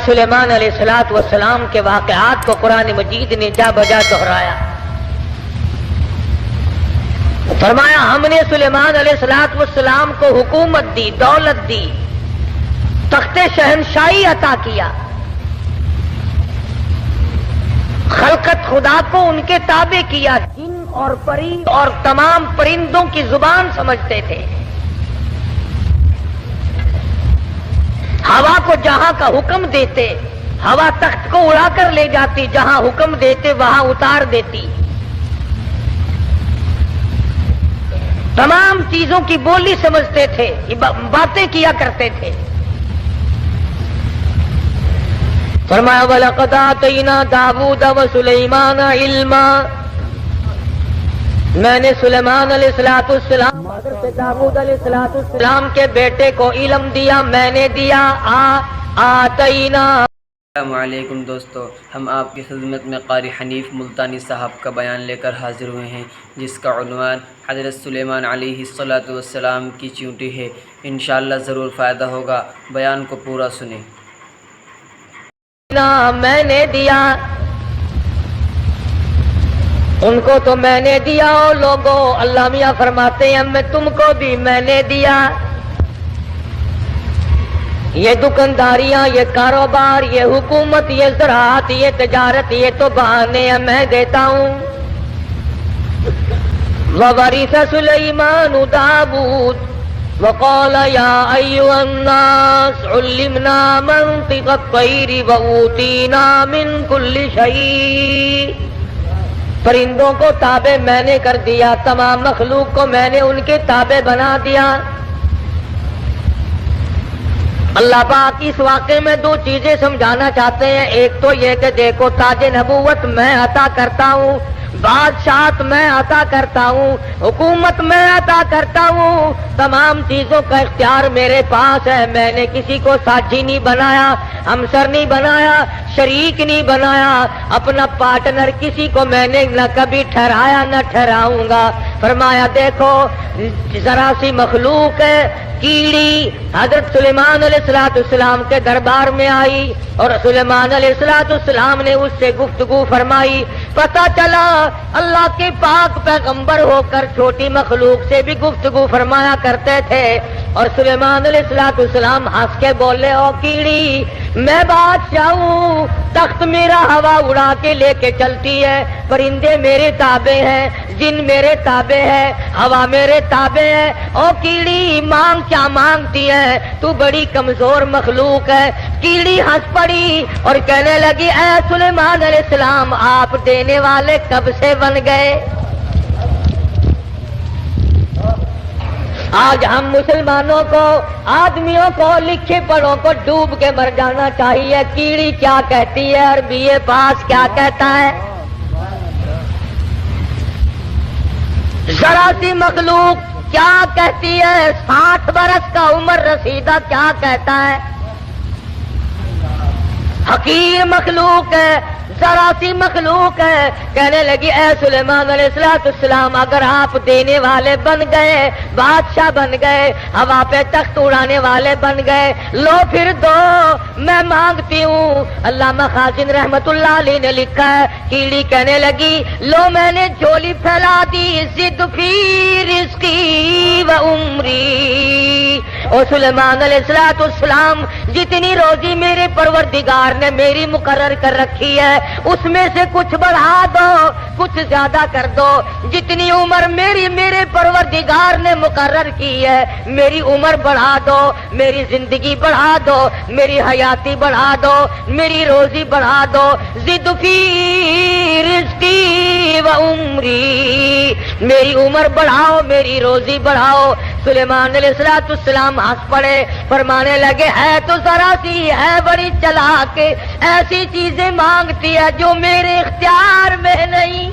سلیمان علیہ السلام کے واقعات کو قرآن مجید نے جا بجا دہرایا. فرمایا ہم نے سلیمان علیہ السلام کو حکومت دی، دولت دی، تخت شہنشاہی عطا کیا. خلقت خدا کو ان کے تابع کیا. جن اور پرند اور تمام پرندوں کی زبان سمجھتے تھے. ہوا کو جہاں کا حکم دیتے، ہوا تخت کو اڑا کر لے جاتی، جہاں حکم دیتے وہاں اتار دیتی. تمام چیزوں کی بولی سمجھتے تھے، باتیں کیا کرتے تھے. فرمایا وَلَقَدْ آتَيْنَا دَاوُودَ وَسُلَيْمَانَ عِلْمًا، میں نے سلیمان علیہ السلام حضرت داؤد علیہ السلام کے بیٹے کو علم دیا، میں نے دیا. آتینا. السلام علیکم دوستو، ہم آپ کی خدمت میں قاری حنیف ملتانی صاحب کا بیان لے کر حاضر ہوئے ہیں، جس کا عنوان حضرت سلیمان علیہ السلام کی چیونٹی ہے. انشاءاللہ ضرور فائدہ ہوگا، بیان کو پورا سنیں. میں نے دیا ان کو، تو میں نے دیا. لوگوں، اللہ میاں فرماتے ہیں میں تم کو بھی میں نے دیا. یہ دکانداریاں، یہ کاروبار، یہ حکومت، یہ زراعت، یہ تجارت، یہ تو بہانے ہیں، میں دیتا ہوں. وَوَرِثَ سُلَيْمَانُ دَاوُودَ وَقَالَ يَا أَيُّهَا النَّاسُ عُلِّمْنَا مَنطِقَ الطَّيْرِ وَأُوتِينَا مِن كُلِّ شَيْءٍ. پرندوں کو تابع میں نے کر دیا، تمام مخلوق کو میں نے ان کے تابع بنا دیا. اللہ پاک اس واقعے میں دو چیزیں سمجھانا چاہتے ہیں. ایک تو یہ کہ دیکھو تاج نبوت میں عطا کرتا ہوں، بادشاہت میں عطا کرتا ہوں، حکومت میں عطا کرتا ہوں، تمام چیزوں کا اختیار میرے پاس ہے. میں نے کسی کو ساتھی نہیں بنایا، ہمسر نہیں بنایا، شریک نہیں بنایا، اپنا پارٹنر کسی کو میں نے نہ کبھی ٹھہرایا نہ ٹھہراؤں گا. فرمایا دیکھو ذرا سی مخلوق ہے، کیڑی حضرت سلیمان علیہ السلام کے دربار میں آئی اور سلیمان علیہ السلام نے اس سے گفتگو فرمائی. پتہ چلا اللہ کے پاک پیغمبر ہو کر چھوٹی مخلوق سے بھی گفتگو فرمایا کرتے تھے. اور سلیمان علیہ السلام ہنس کے بولے او کیڑی میں بادشاہ ہوں، تخت میرا ہوا اڑا کے لے کے چلتی ہے، پرندے میرے تابع ہیں، جن میرے تابع ہے، ہوا میرے تابع ہے. او کیڑی مانگ کیا مانگتی ہے، تو بڑی کمزور مخلوق ہے. کیڑی ہنس پڑی اور کہنے لگی اے سلیمان علیہ السلام آپ دینے والے کب سے بن گئے؟ آج ہم مسلمانوں کو، آدمیوں کو، لکھے پڑھوں کو ڈوب کے مر جانا چاہیے. کیڑی کیا کہتی ہے، عربی پاس کیا کہتا ہے؟ ذرا سی مخلوق کیا کہتی ہے؟ 60 برس کا عمر رسیدہ کیا کہتا ہے؟ حقیر مخلوق ہے، ذرا سی مخلوق ہے. کہنے لگی اے سلیمان علیہ السلام اگر آپ دینے والے بن گئے، بادشاہ بن گئے، ہوا پہ تخت اڑانے والے بن گئے، لو پھر دو، میں مانگتی ہوں. علامہ خازن رحمت اللہ علیہ نے لکھا ہے کیڑی کہنے لگی لو میں نے جھولی پھیلا دی، زد فی رزقی و عمری. اور سلیمان علیہ السلام جتنی روزی میرے پروردگار نے میری مقرر کر رکھی ہے اس میں سے کچھ بڑھا دو، کچھ زیادہ کر دو. جتنی عمر میرے پروردگار نے مقرر کی ہے میری عمر بڑھا دو، میری زندگی بڑھا دو، میری حیاتی بڑھا دو، میری روزی بڑھا دو. زد فی رزقی و عمری، میری عمر بڑھاؤ، میری روزی بڑھاؤ. سلیمان علیہ السلام ہنس پڑے، فرمانے لگے ہے تو ذرا سی ہے بڑی چلاک، ایسی چیزیں مانگتی ہے جو میرے اختیار میں نہیں.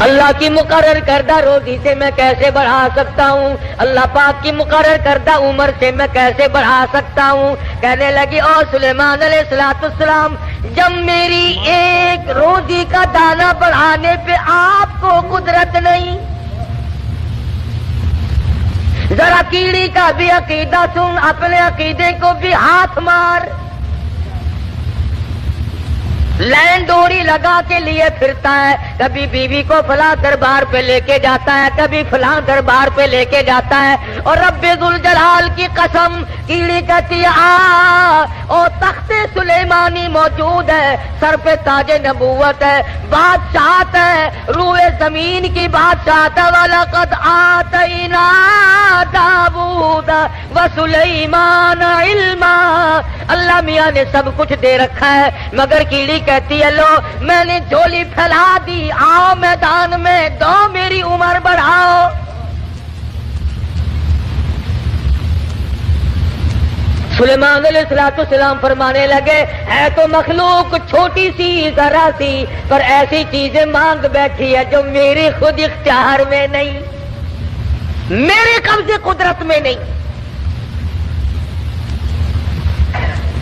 اللہ کی مقرر کردہ روزی سے میں کیسے بڑھا سکتا ہوں؟ اللہ پاک کی مقرر کردہ عمر سے میں کیسے بڑھا سکتا ہوں؟ کہنے لگی او سلیمان علیہ السلام جب میری ایک روزی کا دانہ بڑھانے پہ آپ کو قدرت نہیں، ذرا کیڑی کا بھی عقیدہ سن، اپنے عقیدے کو بھی ہاتھ مار. لین ڈوری لگا کے لیے پھرتا ہے، کبھی بیوی کو فلاں دربار پہ لے کے جاتا ہے، کبھی فلاں دربار پہ لے کے جاتا ہے. اور رب ذوالجلال کی قسم، کیڑی کہتی ہے او تخت سلیمانی موجود ہے، سر پہ تاج نبوت ہے، بادشاہت ہے، روئے زمین کی بادشاہت ہے. وَلَقَدْ آتَيْنَا دَاوُودَ وَسُلَيْمَانَ عِلْمًا. اللہ میاں نے سب کچھ دے رکھا ہے، مگر کیڑی کہتی ہے لو میں نے جھولی پھیلا دی، آؤ میدان میں، دو میری عمر بڑھاؤ. سلیمان علیہ السلام فرمانے لگے ہے تو مخلوق چھوٹی سی ذرا سی، پر ایسی چیزیں مانگ بیٹھی ہے جو میرے خود اختیار میں نہیں، میرے قبضے قدرت میں نہیں.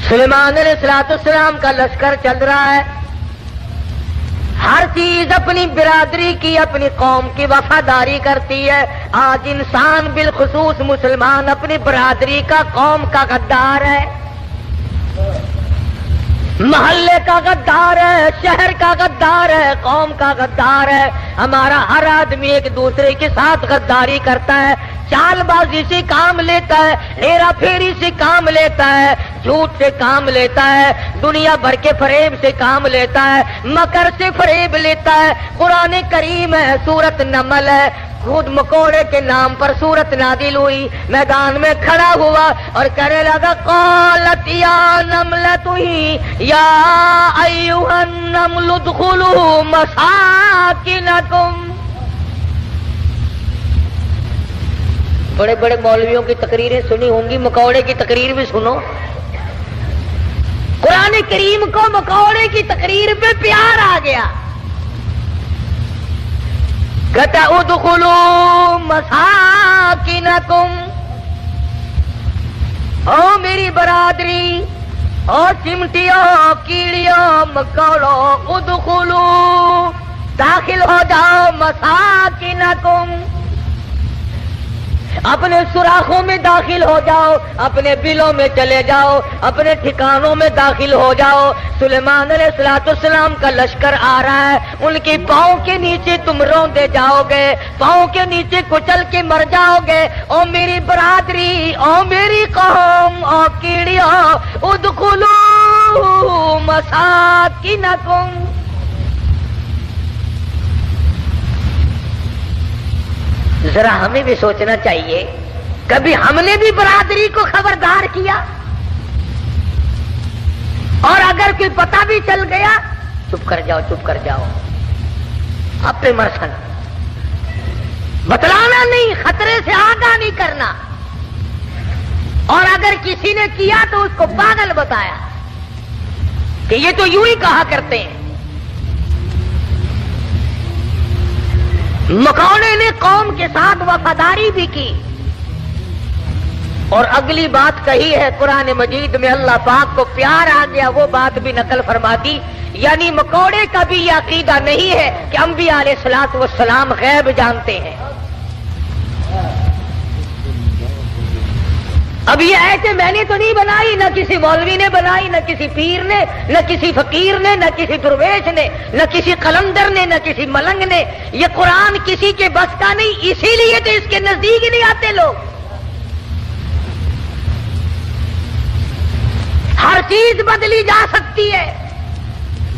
سلیمان علیہ السلام کا لشکر چل رہا ہے، ہر چیز اپنی برادری کی، اپنی قوم کی وفاداری کرتی ہے. آج انسان بالخصوص مسلمان اپنی برادری کا، قوم کا غدار ہے، محلے کا غدار ہے، شہر کا غدار ہے، قوم کا غدار ہے. ہمارا ہر آدمی ایک دوسرے کے ساتھ غداری کرتا ہے، چال بازی سے کام لیتا ہے، ہیرا پھیری سے کام لیتا ہے، جھوٹ سے کام لیتا ہے، دنیا بھر کے فریب سے کام لیتا ہے، مکر سے فریب لیتا ہے. قرآن کریم ہے، سورت نمل ہے، خود مکوڑے کے نام پر سورت نازل ہوئی. میدان میں کھڑا ہوا اور کہنے لگا قالت یا نملۃ یا ایھا النمل ادخلوا مساکنکم. بڑے بڑے مولویوں کی تقریریں سنی ہوں گی، مکوڑے کی تقریر بھی سنو. قرآن کریم کو مکوڑے کی تقریر پہ پیار آ گیا. کہتا ادخلوا مساکنکم، او میری برادری، او چمٹیوں، کیڑیوں، مکوڑوں، ادخلوا داخل ہو جاؤ، مساکنکم اپنے سوراخوں میں داخل ہو جاؤ، اپنے بلوں میں چلے جاؤ، اپنے ٹھکانوں میں داخل ہو جاؤ. سلیمان علیہ السلام کا لشکر آ رہا ہے، ان کی پاؤں کے نیچے تم روندے جاؤ گے، پاؤں کے نیچے کچل کے مر جاؤ گے. او میری برادری، او میری قوم، او کیڑیوں، ادخلوا مساکنکم. ذرا ہمیں بھی سوچنا چاہیے، کبھی ہم نے بھی برادری کو خبردار کیا؟ اور اگر کوئی پتہ بھی چل گیا، چپ کر جاؤ، چپ کر جاؤ، اب پہ مرسن بتلانا نہیں، خطرے سے آگاہ نہیں کرنا. اور اگر کسی نے کیا تو اس کو پاگل بتایا کہ یہ تو یوں ہی کہا کرتے ہیں. مکوڑے نے قوم کے ساتھ وفاداری بھی کی، اور اگلی بات کہی ہے قرآن مجید میں، اللہ پاک کو پیار آ گیا، وہ بات بھی نقل فرما دی. یعنی مکوڑے کا بھی یہ عقیدہ نہیں ہے کہ انبیاء علیہ الصلوۃ والسلام غیب جانتے ہیں. اب یہ ہے کہ میں نے تو نہیں بنائی، نہ کسی مولوی نے بنائی، نہ کسی پیر نے، نہ کسی فقیر نے، نہ کسی درویش نے، نہ کسی قلندر نے، نہ کسی ملنگ نے. یہ قرآن کسی کے بس کا نہیں، اسی لیے تو اس کے نزدیک ہی نہیں آتے لوگ. ہر چیز بدلی جا سکتی ہے.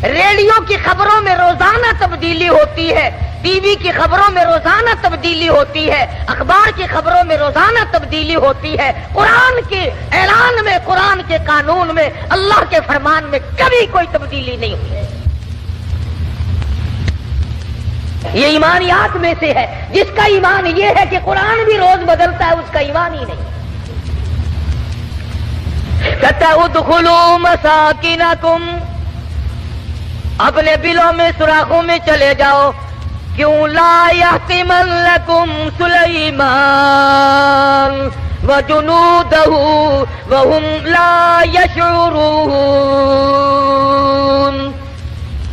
ریڈیو کی خبروں میں روزانہ تبدیلی ہوتی ہے، ٹی وی کی خبروں میں روزانہ تبدیلی ہوتی ہے، اخبار کی خبروں میں روزانہ تبدیلی ہوتی ہے. قرآن کے اعلان میں، قرآن کے قانون میں، اللہ کے فرمان میں کبھی کوئی تبدیلی نہیں ہوئی ہے. یہ ایمانیات میں سے ہے. جس کا ایمان یہ ہے کہ قرآن بھی روز بدلتا ہے، اس کا ایمان ہی نہیں. کہتا ہے ادخلوا مساکنکم، اپنے بلوں میں، سوراخوں میں چلے جاؤ. کیوں لا یحتمنکم سلیمان وجنودہ وہم لا یشعرون.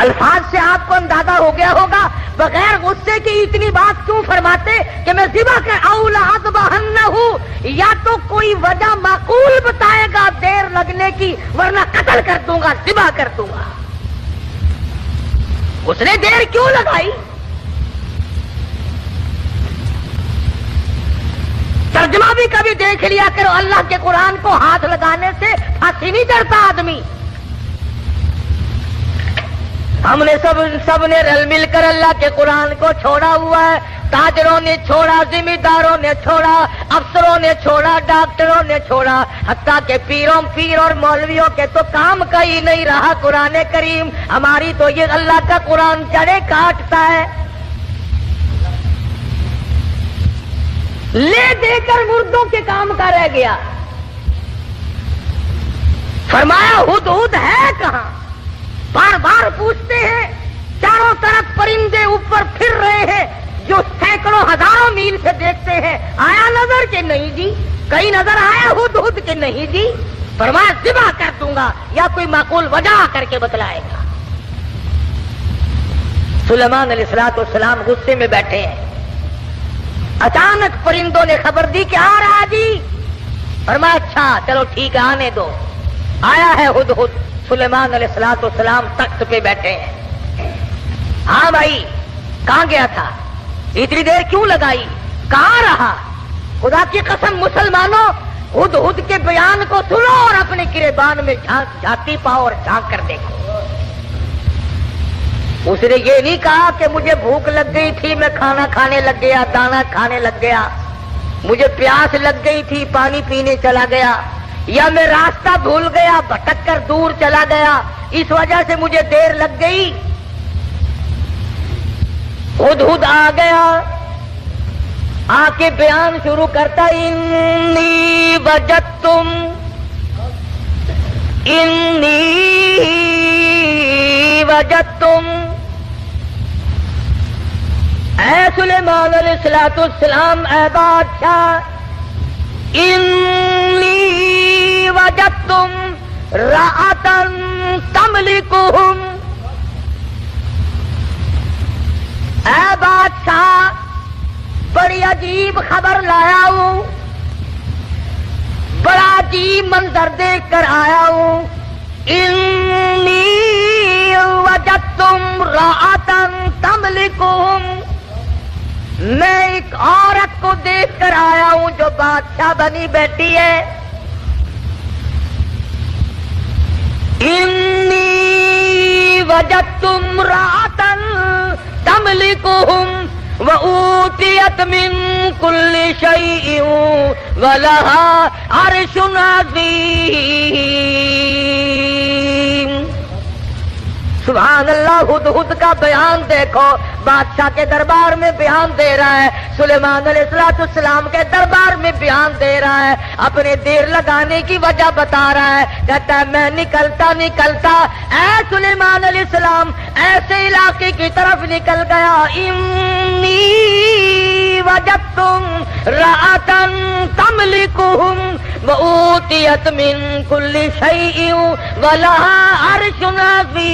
الفاظ سے آپ کو اندازہ ہو گیا ہوگا بغیر غصے کی اتنی بات کیوں فرماتے کہ میں ذبح کر اولا اذبحنہ، یا تو کوئی وجہ معقول بتائے گا دیر لگنے کی، ورنہ قتل کر دوں گا، ذبح کر دوں گا۔ اس نے دیر کیوں لگائی؟ ترجمہ بھی کبھی دیکھ لیا کرو، اللہ کے قرآن کو ہاتھ لگانے سے پھانسی نہیں چڑھتا آدمی۔ ہم نے سب نے رل مل کر اللہ کے قرآن کو چھوڑا ہوا ہے۔ تاجروں نے چھوڑا، ذمہ داروں نے چھوڑا، افسروں نے چھوڑا، ڈاکٹروں نے چھوڑا، حتیٰ کہ پیر اور مولویوں کے تو کام کا ہی نہیں رہا قرآن کریم۔ ہماری تو یہ اللہ کا قرآن جڑیں کاٹتا ہے، لے دے کر مردوں کے کام کا رہ گیا۔ فرمایا ہدہد ہے کہاں؟ بار بار پوچھتے ہیں، چاروں طرف پرندے اوپر پھر رہے ہیں جو سینکڑوں ہزاروں میل سے دیکھتے ہیں، آیا نظر کہ نہیں جی؟ کہیں نظر آیا ہدہد کہ نہیں جی؟ فرمایا ذبح کر دوں گا، یا کوئی معقول وجہ کر کے بتلائے گا۔ سلیمان علیہ السلام غصے میں بیٹھے ہیں، اچانک پرندوں نے خبر دی کہ آ رہا جی۔ فرمایا اچھا چلو ٹھیک ہے آنے دو۔ آیا ہے ہدہد، سلیمان علیہ السلام تخت پہ بیٹھے ہیں۔ ہاں بھائی کہاں گیا تھا؟ اتنی دیر کیوں لگائی؟ کہاں رہا؟ خدا کی قسم مسلمانوں، ہدہد کے بیان کو سنو اور اپنے گریبان میں جھانکتی پاؤ اور جھانک کر دیکھو۔ اس نے یہ نہیں کہا کہ مجھے بھوک لگ گئی تھی میں کھانا کھانے لگ گیا، دانا کھانے لگ گیا، مجھے پیاس لگ گئی تھی پانی پینے چلا گیا، یا میں راستہ بھول گیا بھٹک کر دور چلا گیا اس وجہ سے مجھے دیر لگ گئی۔ ہدہد آ گیا، آ کے بیان شروع کرتا، انی وجدتم اے سلیمان علیہ السلام، اے بادشاہ، انی وجدتم رأتن تملکہم، اے بادشاہ بڑی عجیب خبر لایا ہوں، بڑا عجیب منظر دیکھ کر آیا ہوں۔ انی وجدتم رأتن تملکہم، میں ایک عورت کو دیکھ کر آیا ہوں جو بادشاہ بنی بیٹھی ہے۔ انی وجدتم رأتن تملکہم وَأُوتِيَتْ مِن كُلِّ شَيْءٍ وَلَهَا عَرْشٌ عَظِيمٌ۔ سبحان اللہ، ہدہد کا بیان دیکھو، بادشاہ کے دربار میں بیان دے رہا ہے، سلیمان علیہ السلام کے دربار میں بیان دے رہا ہے، اپنے دیر لگانے کی وجہ بتا رہا ہے، کہتا ہے میں نکلتا اے سلیمان علیہ السلام ایسے علاقے کی طرف نکل گیا، انی وجدتم رأتن تملکہم وَأُوتِيَتْ مِن كُلِّ شَيْءٍ وَلَهَا عَرْشٌ عَظِيمٌ۔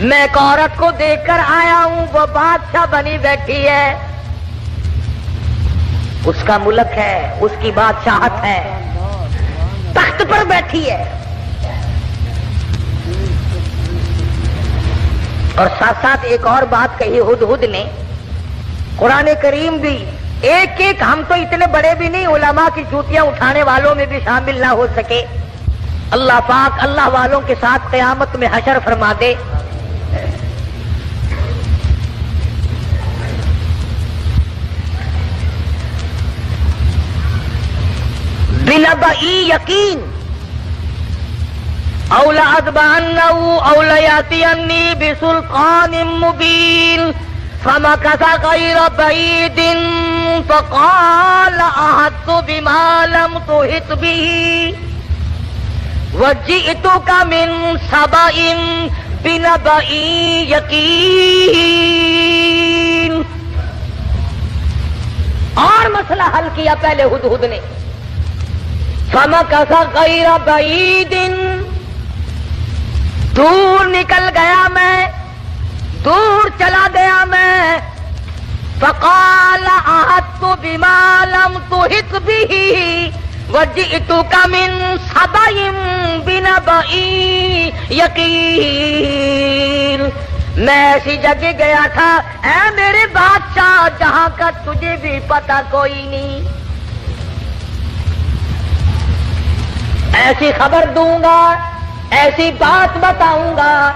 میں ایک عورت کو دیکھ کر آیا ہوں، وہ بادشاہ بنی بیٹھی ہے، اس کا ملک ہے، اس کی بادشاہت ہے، تخت پر بیٹھی ہے۔ اور ساتھ ساتھ ایک اور بات کہی ہدہد نے، قرآن کریم بھی ایک ہم تو اتنے بڑے بھی نہیں، علماء کی جوتیاں اٹھانے والوں میں بھی شامل نہ ہو سکے۔ اللہ پاک اللہ والوں کے ساتھ قیامت میں حشر فرما دے۔ بنبئی یقین، او لأذبحنہ او لیأتینی بسلطان مبین، فمکث غیر بعید فقال احطت بما لم تحط به وجئتک من سبأ بنبأ یقین۔ اور مسئلہ حل کیا پہلے ہدہد نے، فمکث غیر بعید، دور نکل گیا میں، دور چلا گیا میں، فقال احطت بما لم تحط به وجئتك من سبأ بنبأ یقین۔ میں ایسی جگہ گیا تھا اے میرے بادشاہ جہاں کا تجھے بھی پتہ کوئی نہیں، ایسی خبر دوں گا، ایسی بات بتاؤں گا،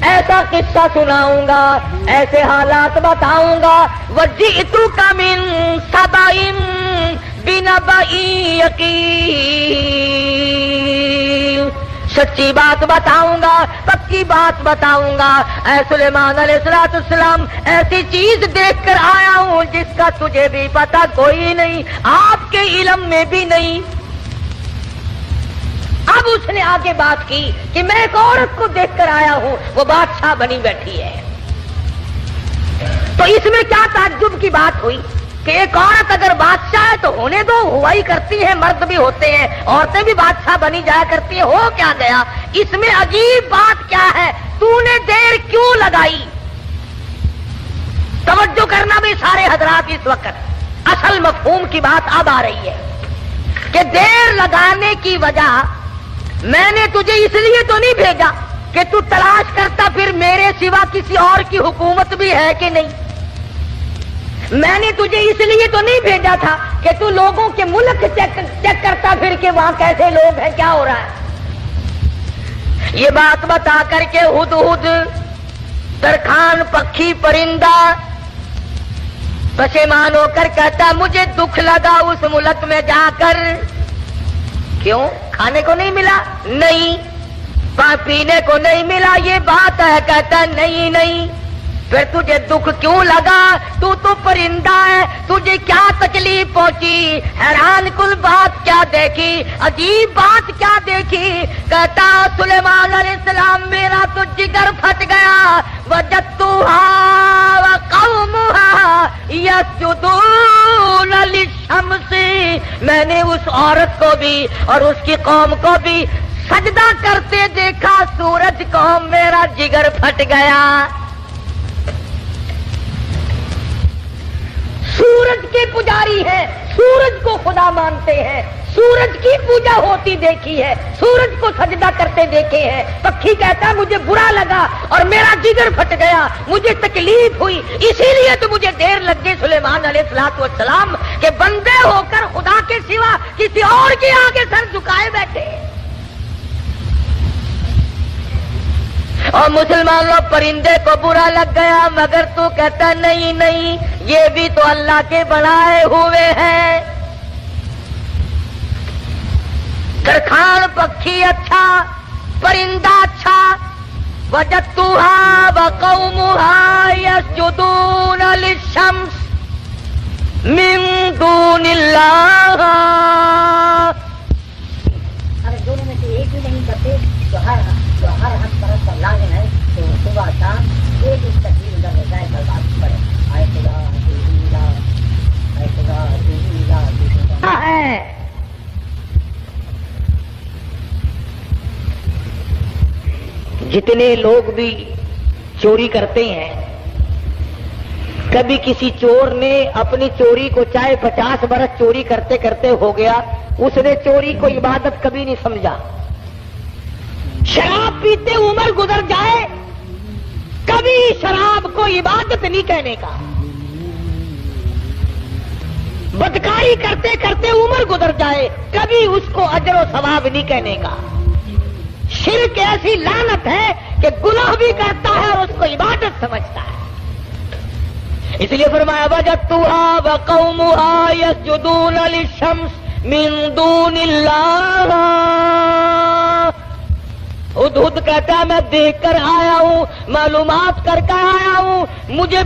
ایسا قصہ سناؤں گا، ایسے حالات بتاؤں گا۔ وجئتک من سبأ بنبأ یقین، سچی بات بتاؤں گا، پکی بات بتاؤں گا۔ اے سلیمان علیہ السلام ایسی چیز دیکھ کر آیا ہوں جس کا تجھے بھی پتہ کوئی نہیں، آپ کے علم میں بھی نہیں۔ اب اس نے آگے بات کی کہ میں ایک عورت کو دیکھ کر آیا ہوں، وہ بادشاہ بنی بیٹھی ہے۔ تو اس میں کیا تعجب کی بات ہوئی کہ ایک عورت اگر بادشاہ ہے تو ہونے دو، ہوا ہی کرتی ہے، مرد بھی ہوتے ہیں، عورتیں بھی بادشاہ بنی جایا کرتی ہیں، ہو کیا گیا؟ اس میں عجیب بات کیا ہے؟ تو نے دیر کیوں لگائی؟ توجہ کرنا بھی سارے حضرات اس وقت، اصل مفہوم کی بات اب آ رہی ہے کہ دیر لگانے کی وجہ، میں نے تجھے اس لیے تو نہیں بھیجا کہ تو تلاش کرتا پھر میرے سوا کسی اور کی حکومت بھی ہے کہ نہیں، میں نے تجھے اس لیے تو نہیں بھیجا تھا کہ تو لوگوں کے ملک چیک کرتا پھر کہ وہاں کیسے لوگ ہیں، کیا ہو رہا ہے۔ یہ بات بتا کر کے ہدہد ترکھان پکھی پرندہ پشیمان ہو کر کہتا مجھے دکھ لگا اس ملک میں جا کر۔ کیوں؟ کھانے کو نہیں ملا؟ نہیں۔ پینے کو نہیں ملا؟ یہ بات ہے۔ کہتا نہیں نہیں۔ پھر تجھے دکھ کیوں لگا؟ تو پرندہ ہے، تجھے کیا تکلیف پہنچی؟ حیران کل بات کیا دیکھی، عجیب بات کیا دیکھی؟ کہتا سلیمان علیہ السلام میرا تو جگر پھٹ گیا، وجدتها وقومها يسجدون للشمس، میں نے اس عورت کو بھی اور اس کی قوم کو بھی سجدہ کرتے دیکھا سورج کو، میرا جگر پھٹ گیا۔ سورج کے پجاری ہیں، سورج کو خدا مانتے ہیں، سورج کی پوجا ہوتی دیکھی ہے، سورج کو سجدہ کرتے دیکھے ہیں۔ پکھی کہتا مجھے برا لگا اور میرا جگر پھٹ گیا، مجھے تکلیف ہوئی، اسی لیے تو مجھے دیر لگ گئی سلیمان علیہ السلام کہ بندے ہو کر خدا کے سوا کسی اور کے آگے سر جھکائے بیٹھے۔ اور مسلمان لوگ پرندے کو برا لگ گیا، مگر تو کہتا نہیں نہیں، یہ بھی تو اللہ کے بنائے ہوئے ہیں۔ ترکھان پکھی اچھا، پرندہ اچھا، وجدتها وقومها يسجدون للشمس من دون اللہ۔ اگر دونوں میں سے ایک بھی نہیں کرتے تو ہر حق پرست پر لازم ہے کہ وہ صبح شام ایک تکلیف ادھر ہو جائے، برباد پڑے۔ آئے خدا آئے خدا ہے جتنے لوگ بھی چوری کرتے ہیں، کبھی کسی چور نے اپنی چوری کو چاہے 50 برس چوری کرتے کرتے ہو گیا، اس نے چوری کو عبادت کبھی نہیں سمجھا۔ شراب پیتے عمر گزر جائے، کبھی شراب کو عبادت نہیں کہنے کا۔ بدکاری کرتے کرتے عمر گزر جائے، کبھی اس کو اجر و ثواب نہیں کہنے کا۔ شرک ایسی لعنت ہے کہ گناہ بھی کرتا ہے اور اس کو عبادت سمجھتا ہے۔ اس لیے فرمایا وجدتها وقومها يسجدون للشمس من دون اللہ۔ ہدہد کہتا ہے میں دیکھ کر آیا ہوں، معلومات کر کے آیا ہوں،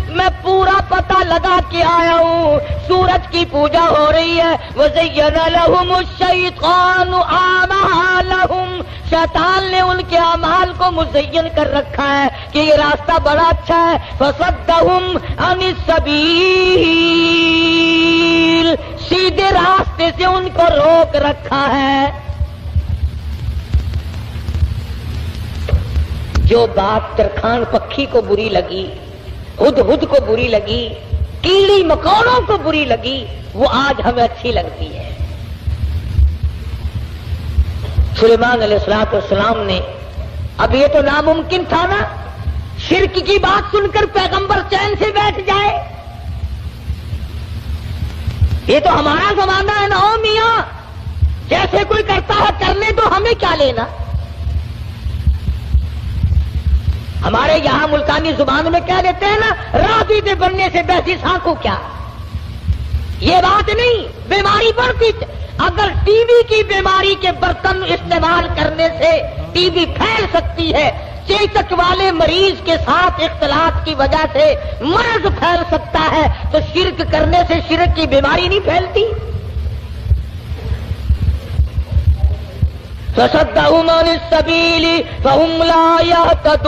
میں پورا پتہ لگا کے آیا ہوں، سورج کی پوجا ہو رہی ہے۔ وَزَيَّنَ لَهُمُ الشَّيْطَانُ أَعْمَالَهُمْ، شیطان نے ان کے اعمال کو مزین کر رکھا ہے کہ یہ راستہ بڑا اچھا ہے۔ فَصَدَّهُمْ عَنِ السَّبِيلِ، سیدھے راستے سے ان کو روک رکھا ہے۔ جو بات ترکھان پکھی کو بری لگی، ہدہد کو بری لگی، کیڑی مکوڑوں کو بری لگی، وہ آج ہمیں اچھی لگتی ہے۔ سلیمان علیہ السلام نے، اب یہ تو ناممکن تھا نا شرک کی بات سن کر پیغمبر چین سے بیٹھ جائے، یہ تو ہمارا زمانہ ہے نا او میاں، جیسے کوئی کرتا ہے کرنے تو ہمیں کیا لینا۔ ہمارے یہاں ملتانی زبان میں کہہ دیتے ہیں نا، راضی دے بننے سے بہتی سانکھو کیا، یہ بات نہیں، بیماری بڑھتی۔ اگر ٹی بی کی بیماری کے برتن استعمال کرنے سے ٹی بی پھیل سکتی ہے، چیچک والے مریض کے ساتھ اختلاط کی وجہ سے مرض پھیل سکتا ہے، تو شرک کرنے سے شرک کی بیماری نہیں پھیلتی۔ فَصَدَّهُمْ عَنِ السَّبِيلِ فَهُمْ لَا يَهْتَدُونَ۔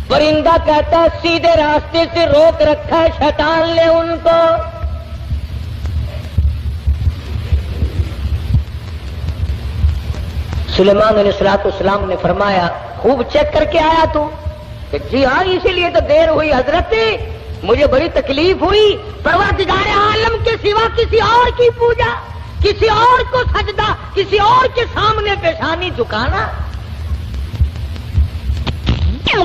پرندہ کہتا ہے سیدھے راستے سے روک رکھا ہے شیطان نے ان کو۔ سلیمان علیہ السلام نے فرمایا خوب چیک کر کے آیا تو؟ کہ جی ہاں، اسی لیے تو دیر ہوئی حضرت، مجھے بڑی تکلیف ہوئی، پروردگار عالم کے سوا کسی اور کی پوجا، کسی اور کو سجدہ، کسی اور کے سامنے پیشانی جھکانا۔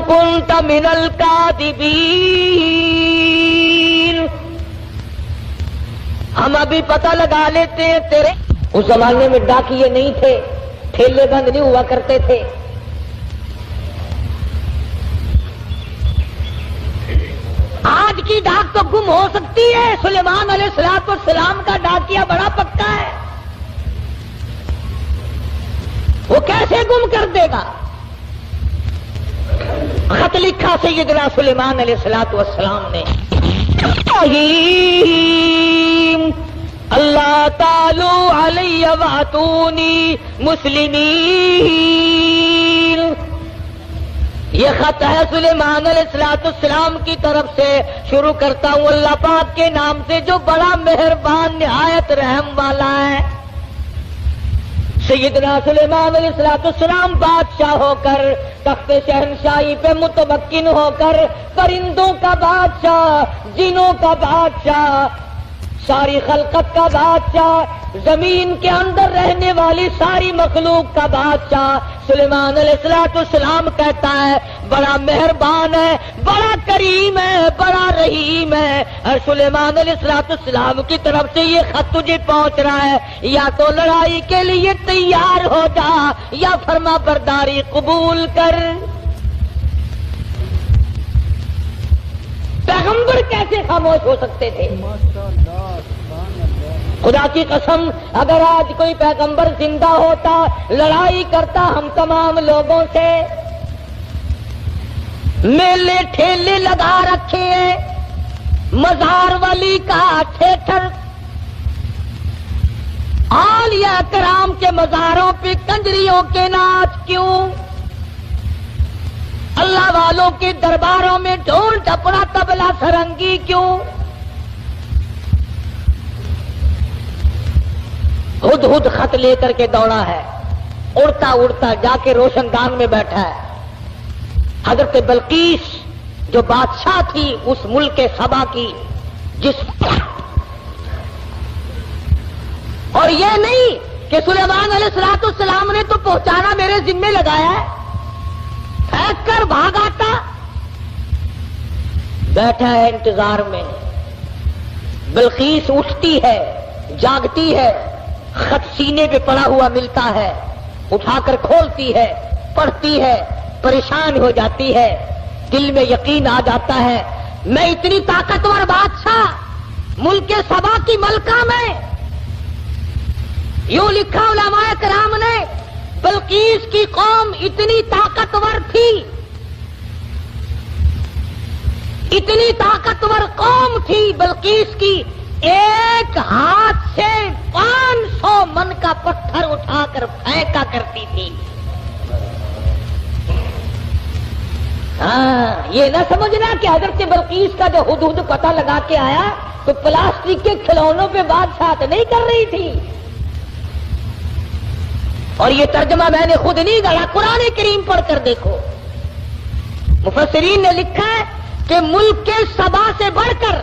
كنت من الكاذبین، ہم ابھی پتہ لگا لیتے ہیں تیرے۔ اس زمانے میں ڈاکیے نہیں تھے، ٹھیلے بند نہیں ہوا کرتے تھے۔ آج کی ڈاک تو گم ہو سکتی ہے، سلیمان علیہ السلام کا ڈاکیا بڑا پکا ہے، وہ کیسے گم کر دے گا؟ خط لکھا سیدنا سلیمان علیہ السلام نے، اللہ تعالی علی واتونی مسلمین۔ یہ خط ہے سلیمان علیہ السلام کی طرف سے، شروع کرتا ہوں اللہ پاک کے نام سے جو بڑا مہربان نہایت رحم والا ہے۔ سیدنا سلیمان علیہ السلام بادشاہ ہو کر، تخت شہنشاہی پہ متمکن ہو کر، پرندوں کا بادشاہ، جنوں کا بادشاہ، ساری خلقت کا بادشاہ، زمین کے اندر رہنے والی ساری مخلوق کا بادشاہ سلیمان علیہ السلام کہتا ہے بڑا مہربان ہے، بڑا کریم ہے، بڑا رحیم ہے، اور سلیمان علیہ السلام کی طرف سے یہ خط تجھے پہنچ رہا ہے، یا تو لڑائی کے لیے تیار ہو جا یا فرما برداری قبول کر۔ پیغمبر کیسے خاموش ہو سکتے تھے؟ خدا کی قسم اگر آج کوئی پیغمبر زندہ ہوتا، لڑائی کرتا ہم تمام لوگوں سے، میلے ٹھیلے لگا رکھے ہیں، مزار ولی کا تھیٹر، اولیاء کرام کے مزاروں پہ کنجریوں کے ناچ کیوں؟ اللہ والوں کے درباروں میں ڈھول ڈپڑا تبلا سرنگی کیوں؟ ہد خط لے کر کے دوڑا ہے، اڑتا اڑتا جا کے روشن دان میں بیٹھا ہے۔ حضرت بلقیس جو بادشاہ تھی اس ملک سبا کی، جس اور یہ نہیں کہ سلیمان علیہ السلام نے تو پہنچانا میرے ذمے لگایا ہے، پھینک کر بھاگ آتا، بیٹھا ہے انتظار میں۔ بلقیس اٹھتی ہے، جاگتی ہے، خط سینے پہ پڑا ہوا ملتا ہے، اٹھا کر کھولتی ہے، پڑھتی ہے، پریشان ہو جاتی ہے، دل میں یقین آ جاتا ہے میں اتنی طاقتور بادشاہ ملک سبا کی ملکہ میں، یوں لکھا علماء کرام نے، بلقیس کی قوم اتنی طاقتور تھی، اتنی طاقتور قوم تھی بلقیس کی، ایک ہاتھ سے 500 من کا پتھر اٹھا کر پھینکا کرتی تھی۔ ہاں یہ نہ سمجھنا کہ حضرت بلقیس کا جو ہدہد پتہ لگا کے آیا تو پلاسٹک کے کھلونوں پہ بادشاہت نہیں کر رہی تھی، اور یہ ترجمہ میں نے خود نہیں گڑھا، قرآن کریم پڑھ کر دیکھو. مفسرین نے لکھا ہے کہ ملک کے سبا سے بڑھ کر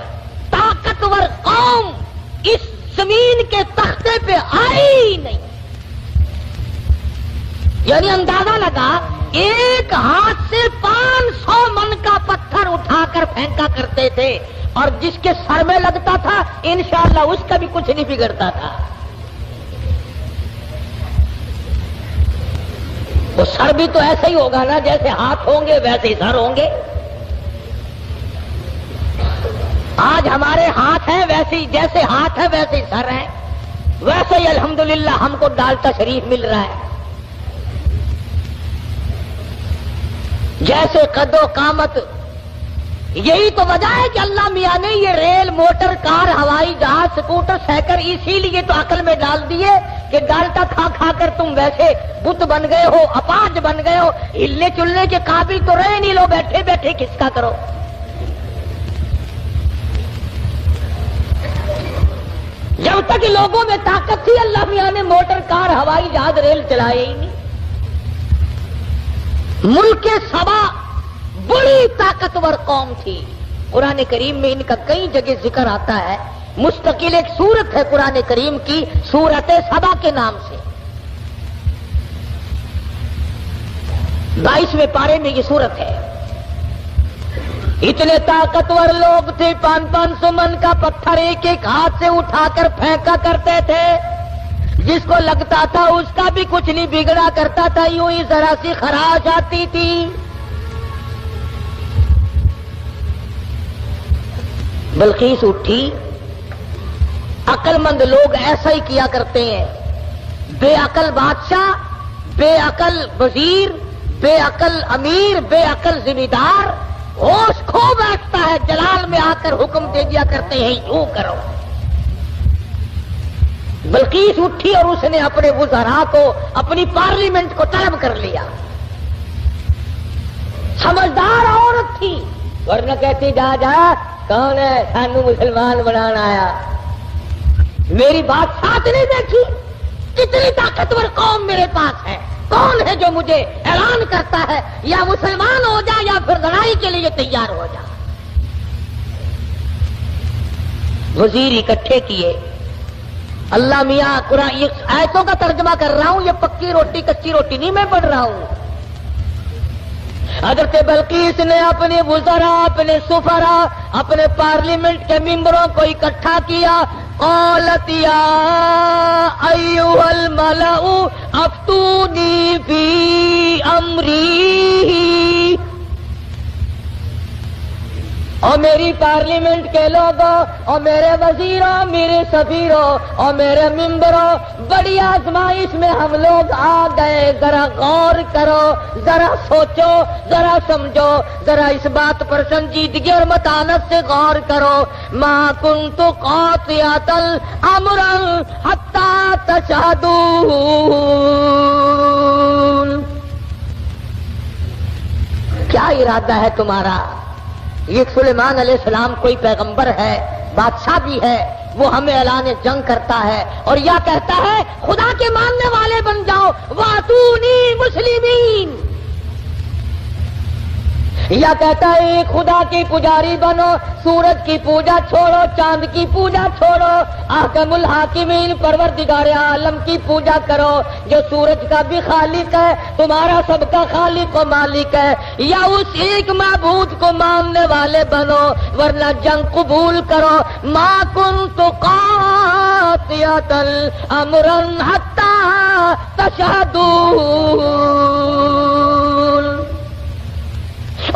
طاقتور قوم اس زمین کے تختے پہ آئی ہی نہیں. یعنی اندازہ لگا ایک ہاتھ سے 500 من کا پتھر اٹھا کر پھینکا کرتے تھے، اور جس کے سر میں لگتا تھا انشاءاللہ اس کا بھی کچھ نہیں بگڑتا تھا. وہ سر بھی تو ایسا ہی ہوگا نا، جیسے ہاتھ ہوں گے ویسے ہی سر ہوں گے. آج ہمارے ہاتھ ہیں ویسے ہی، جیسے ہاتھ ہے ویسے ہی سر ہیں. ویسے ہی الحمدللہ ہم کو ڈالتا شریف مل رہا ہے. جیسے قد و قامت. یہی تو وجہ ہے کہ اللہ میاں نے یہ ریل، موٹر، کار، ہوائی جہاز، سکوٹر، سائیکل اسی لیے تو عقل میں ڈال دیے کہ ڈالٹا کھا کھا کر تم ویسے بت بن گئے ہو، اپاج بن گئے ہو، ہلنے چلنے کے قابل تو رہے نہیں. لو بیٹھے بیٹھے کس کا کرو. جب تک لوگوں میں طاقت تھی اللہ میاں نے موٹر، کار، ہوائی جہاز، ریل چلائے ہی نہیں. ملک سبا بڑی طاقتور قوم تھی. قرآن کریم میں ان کا کئی جگہ ذکر آتا ہے. مستقل ایک سورت ہے قرآن کریم کی، سورت سبا کے نام سے. 22ویں پارے میں یہ سورت ہے. اتنے طاقتور لوگ تھے، 500 من کا پتھر ایک ایک ہاتھ سے اٹھا کر پھینکا کرتے تھے. جس کو لگتا تھا اس کا بھی کچھ نہیں بگڑا کرتا تھا، یوں ہی ذرا سی خراش آتی تھی. بلقیس اٹھی. عقل مند لوگ ایسا ہی کیا کرتے ہیں. بے عقل بادشاہ، بے عقل وزیر، بے عقل امیر، بے عقل ذمہ دار ہوش کھو بیٹھتا ہے، جلال میں آ کر حکم دے دیا کرتے ہیں یوں کرو. بلقیس اٹھی اور اس نے اپنے وزراء کو، اپنی پارلیمنٹ کو طلب کر لیا. سمجھدار عورت تھی، ورنہ کہتی جا جا کون ہے سانو مسلمان بنانا آیا. میری بات ساتھ نہیں دیکھی. کتنی طاقتور قوم میرے پاس ہے. کون ہے جو مجھے اعلان کرتا ہے یا مسلمان ہو جا یا پھر لڑائی کے لیے تیار ہو جا. وزیر اکٹھے کیے. اللہ میاں قرآن یہ آیتوں کا ترجمہ کر رہا ہوں، یہ پکی روٹی کچی روٹی نہیں میں پڑھ رہا ہوں. حضرت بلقیس نے اپنے وزراء، اپنے سفراء، اپنے پارلیمنٹ کے ممبروں کو اکٹھا کیا. قالت یا ایھا الملأ افتونی فی امری. اور میری پارلیمنٹ کے لوگوں، اور میرے وزیروں، میرے سفیروں اور میرے ممبروں، بڑی آزمائش میں ہم لوگ آ گئے. ذرا غور کرو، ذرا سوچو، ذرا سمجھو، ذرا اس بات پر سنجیدگی اور متانت سے غور کرو. ما کنت قاطعۃ امرا حتی تشہدون. کیا ارادہ ہے تمہارا؟ یہ سلیمان علیہ السلام کوئی پیغمبر ہے، بادشاہ بھی ہے، وہ ہمیں اعلان جنگ کرتا ہے اور یا کہتا ہے خدا کے ماننے والے بن جاؤ، واتونی مسلمین. یا کہتا ہے ایک خدا کی پجاری بنو، سورج کی پوجا چھوڑو، چاند کی پوجا چھوڑو، احکم الحاکمین پروردگار عالم کی پوجا کرو جو سورج کا بھی خالق ہے، تمہارا سب کا خالق و مالک ہے. یا اس ایک معبود کو ماننے والے بنو ورنہ جنگ قبول کرو. ما کنت قاطعۃ امرا حتی تشہدون.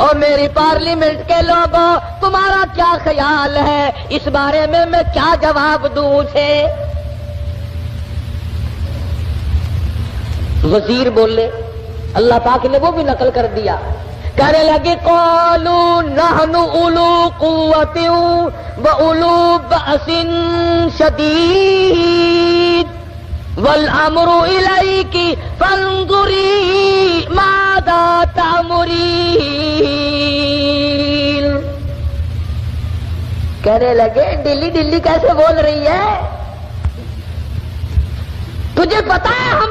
اور میری پارلیمنٹ کے لوگوں، تمہارا کیا خیال ہے اس بارے میں کیا جواب دوں اسے؟ وزیر بولے، اللہ پاک نے وہ بھی نقل کر دیا. کہنے لگے قالوا نحن اولو قوت واولو بأس شدید والامر الیک فانظری ماذا تأمرین. کہنے لگے ڈلی کیسے بول رہی ہے؟ تجھے پتا ہے ہم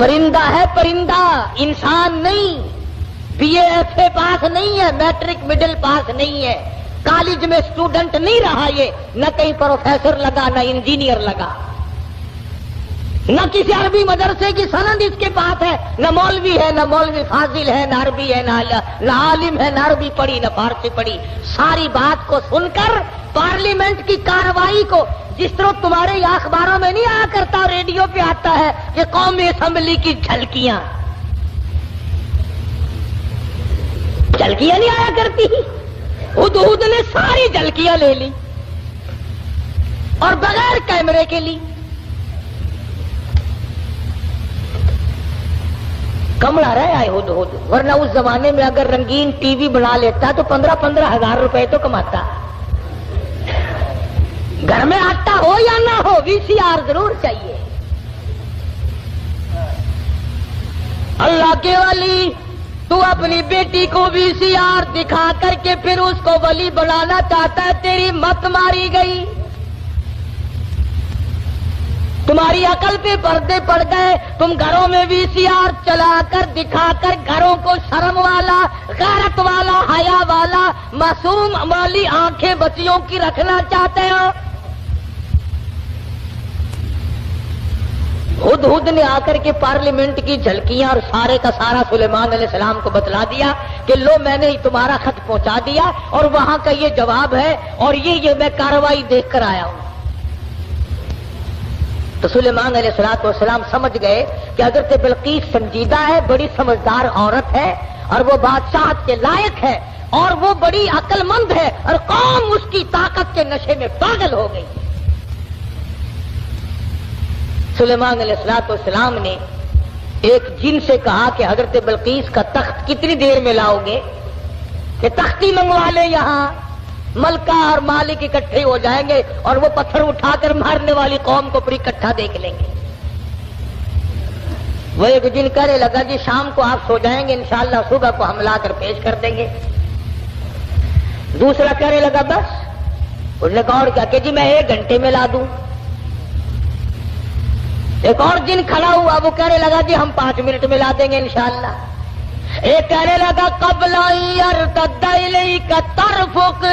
پرندہ ہے پرندہ، انسان نہیں. بی اے ایف اے پاس نہیں ہے، میٹرک مڈل پاس نہیں ہے، کالج میں اسٹوڈنٹ نہیں رہا، یہ نہ کہیں پروفیسر لگا نہ انجینئر لگا، نہ کسی عربی مدرسے کی سند اس کے پاس ہے، نہ مولوی ہے، نہ مولوی فاضل ہے، نہ عربی ہے، نہ عالم ہے، نہ عربی پڑھی نہ فارسی پڑھی. ساری بات کو سن کر پارلیمنٹ کی کارروائی کو، جس طرح تمہارے یا اخباروں میں نہیں آیا کرتا، ریڈیو پہ آتا ہے کہ قومی اسمبلی کی جھلکیاں نہیں آیا کرتی. ہدہد نے ساری جھلکیاں لے لی اور بغیر کیمرے کے لی. کمڑا رہ آئے ہدہد، ورنہ اس زمانے میں اگر رنگین ٹی وی بنا لیتا تو 15,000 روپے تو کماتا. گھر میں آٹا ہو یا نہ ہو وی سی آر ضرور چاہیے. اللہ کے ولی، تو اپنی بیٹی کو وی سی آر دکھا کر کے پھر اس کو ولی بنانا چاہتا ہے، تیری مت ماری گئی. تمہاری عقل پہ پردے پڑ گئے. تم گھروں میں وی سی آر چلا کر دکھا کر گھروں کو شرم والا، غیرت والا، حیا والا، معصوم والی آنکھیں بچیوں کی رکھنا چاہتے ہو. ہدہد نے آ کر کے پارلیمنٹ کی جھلکیاں اور سارے کا سارا سلیمان علیہ السلام کو بتلا دیا کہ لو میں نے تمہارا خط پہنچا دیا اور وہاں کا یہ جواب ہے اور یہ میں کارروائی دیکھ کر آیا ہوں. تو سلیمان علیہ السلام سمجھ گئے کہ حضرت بلقیس سنجیدہ ہے، بڑی سمجھدار عورت ہے اور وہ بادشاہت کے لائق ہے اور وہ بڑی عقل مند ہے اور قوم اس کی طاقت کے نشے میں پاگل ہو گئی. سلیمان علیہ السلام نے ایک جن سے کہا کہ حضرت بلقیس کا تخت کتنی دیر میں لاؤ گے؟ کہ تختی منگوا لے، یہاں ملکہ اور مالک اکٹھے ہو جائیں گے اور وہ پتھر اٹھا کر مارنے والی قوم کو پھر اکٹھا دیکھ لیں گے. وہ ایک جن کہنے لگا جی شام کو آپ سو جائیں گے، انشاءاللہ صبح کو ہم لا کر پیش کر دیں گے. دوسرا کہنے لگا بس. اس نے کہا اور کیا؟ کہ جی میں 1 گھنٹے میں لا دوں. ایک اور جن کھڑا ہوا وہ کہنے لگا جی ہم 5 منٹ میں لا دیں گے انشاءاللہ. ایک کہنے لگا قبل یرتد الیک طرفک،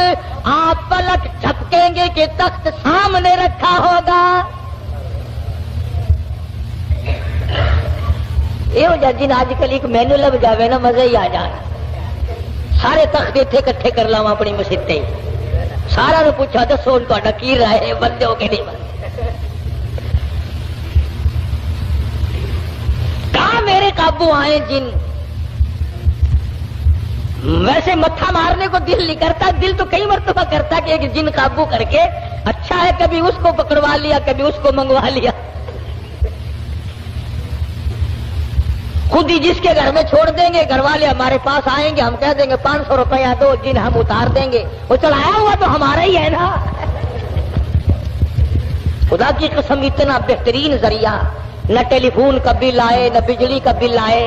آپ پلک جھپکیں گے کہ تخت سامنے رکھا ہوگا. یہ ہو جا جن آج کل ایک مینو لگ جاوے نا مزے ہی آ جانا. سارے تخت اتنے کٹھے کر لاؤں اپنی مسیطے، سارا نے پوچھا دسو تھوڑا کی رائے، بندے ہو کہ نہیں بندے؟ کہاں میرے قابو آئے جن. ویسے متھا مارنے کو دل نہیں کرتا، دل تو کئی مرتبہ کرتا کہ ایک جن قابو کر کے اچھا ہے کبھی اس کو پکڑوا لیا کبھی اس کو منگوا لیا. خود ہی جس کے گھر میں چھوڑ دیں گے، گھر والے ہمارے پاس آئیں گے، ہم کہہ دیں گے 500 روپیہ دو، جن ہم اتار دیں گے. وہ چڑھایا ہوا تو ہمارا ہی ہے نا. خدا کی قسم اتنا بہترین ذریعہ، نہ ٹیلی فون کا بل آئے نہ بجلی کا بل آئے.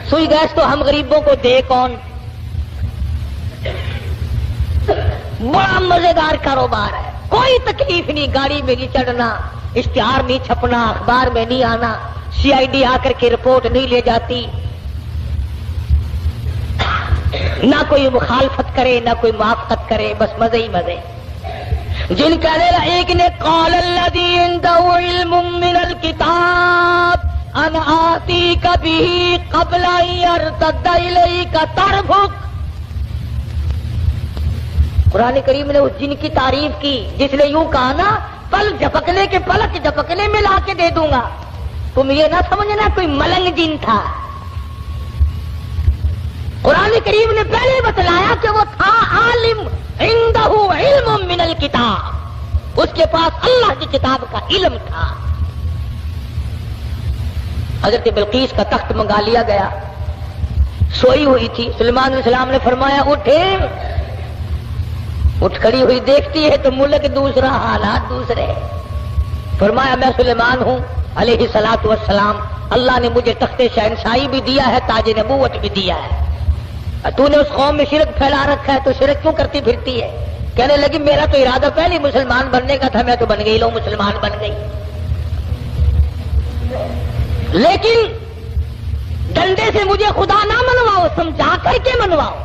سوئی گیس تو ہم غریبوں کو دے کون. بڑا مزیدار کاروبار ہے، کوئی تکلیف نہیں، گاڑی میں نہیں چڑھنا، اشتہار نہیں چھپنا، اخبار میں نہیں آنا، سی آئی ڈی آ کر کے رپورٹ نہیں لے جاتی، نہ کوئی مخالفت کرے نہ کوئی موافقت کرے، بس مزے ہی مزے. جن کہنے لگا ایک نے قال الذی عنده علم من الکتاب انا آتیک به قبل ان یرتد الیک طرفک. قرآن کریم نے اس جن کی تعریف کی جس نے یوں کہا نا پل جھپکنے کے پلک جھپکنے میں لا کے دے دوں گا. تم یہ نہ سمجھنا کوئی ملنگ جن تھا. قرآن کریم نے پہلے بتلایا کہ وہ تھا عالم، عنده علم من الکتاب، اس کے پاس اللہ کی کتاب کا علم تھا. حضرت بلقیس کا تخت منگا لیا گیا، سوئی ہوئی تھی. سلیمان علیہ السلام نے فرمایا اٹھے. اٹھ کھڑی ہوئی دیکھتی ہے تو ملک دوسرا، حالات دوسرے. فرمایا میں سلیمان ہوں علیہ الصلوۃ والسلام، اللہ نے مجھے تخت شہنشاہی بھی دیا ہے، تاج نبوت بھی دیا ہے. تو نے اس قوم میں شرک پھیلا رکھا ہے تو شرک کیوں کرتی پھرتی ہے؟ کہنے لگی میرا تو ارادہ پہلے مسلمان بننے کا تھا، میں تو بن گئی، لو مسلمان بن گئی. لیکن ڈنڈے سے مجھے خدا نہ منواؤ، سمجھا کر کے منواؤ،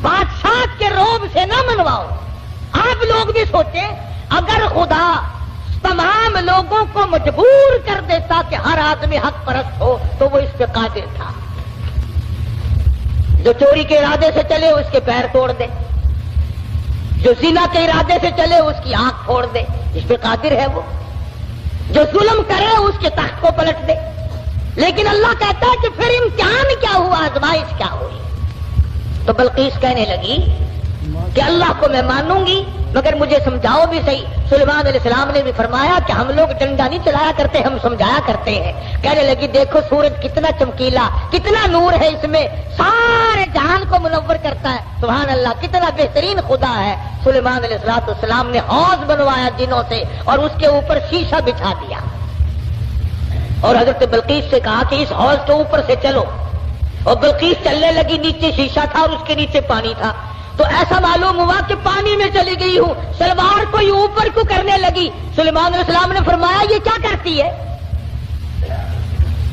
بادشاہ کے روب سے نہ منواؤ۔ آپ لوگ بھی سوچیں، اگر خدا تمام لوگوں کو مجبور کر دیتا کہ ہر آدمی حق پرست ہو تو وہ اس پہ قادر تھا۔ جو چوری کے ارادے سے چلے اس کے پیر توڑ دے، جو زنا کے ارادے سے چلے اس کی آنکھ پھوڑ دے، اس پہ قادر ہے وہ۔ جو ظلم کرے اس کے تخت کو پلٹ دے۔ لیکن اللہ کہتا ہے کہ پھر امتحان کیا ہوا، آزمائش کیا ہوئی؟ تو بلقیس کہنے لگی کہ اللہ کو میں مانوں گی مگر مجھے سمجھاؤ بھی صحیح۔ سلیمان علیہ السلام نے بھی فرمایا کہ ہم لوگ ڈنڈا نہیں چلایا کرتے، ہم سمجھایا کرتے ہیں۔ کہنے لگی دیکھو سورج کتنا چمکیلا، کتنا نور ہے اس میں، سارے جہان کو منور کرتا ہے، سبحان اللہ، کتنا بہترین خدا ہے۔ سلیمان علیہ السلام نے حوض بنوایا جنوں سے اور اس کے اوپر شیشہ بچھا دیا اور حضرت بلقیس سے کہا کہ اس حوض کے اوپر سے چلو، اور بلقیس چلنے لگی، نیچے شیشہ تھا اور اس کے نیچے پانی تھا۔ تو ایسا معلوم ہوا کہ پانی میں چلی گئی ہوں، سلوار کو یہ اوپر کو کرنے لگی۔ سلیمان علیہ السلام نے فرمایا یہ کیا کرتی ہے؟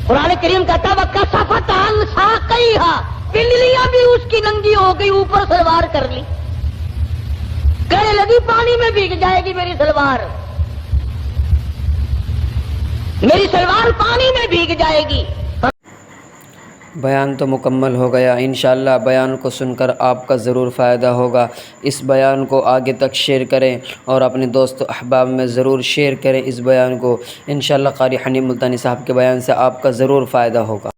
قرآن کریم کہتا وَكَسَفَتْ عَنْ سَاقَيْهَا، پنڈلیاں بھی اس کی ننگی ہو گئی، اوپر سلوار کر لی۔ کہنے لگی پانی میں بھیگ جائے گی میری سلوار، میری سلوار پانی میں بھیگ جائے گی۔ بیان تو مکمل ہو گیا، انشاءاللہ بیان کو سن کر آپ کا ضرور فائدہ ہوگا۔ اس بیان کو آگے تک شیئر کریں اور اپنے دوست و احباب میں ضرور شیئر کریں اس بیان کو۔ انشاءاللہ قاری حنیف ملتانی صاحب کے بیان سے آپ کا ضرور فائدہ ہوگا۔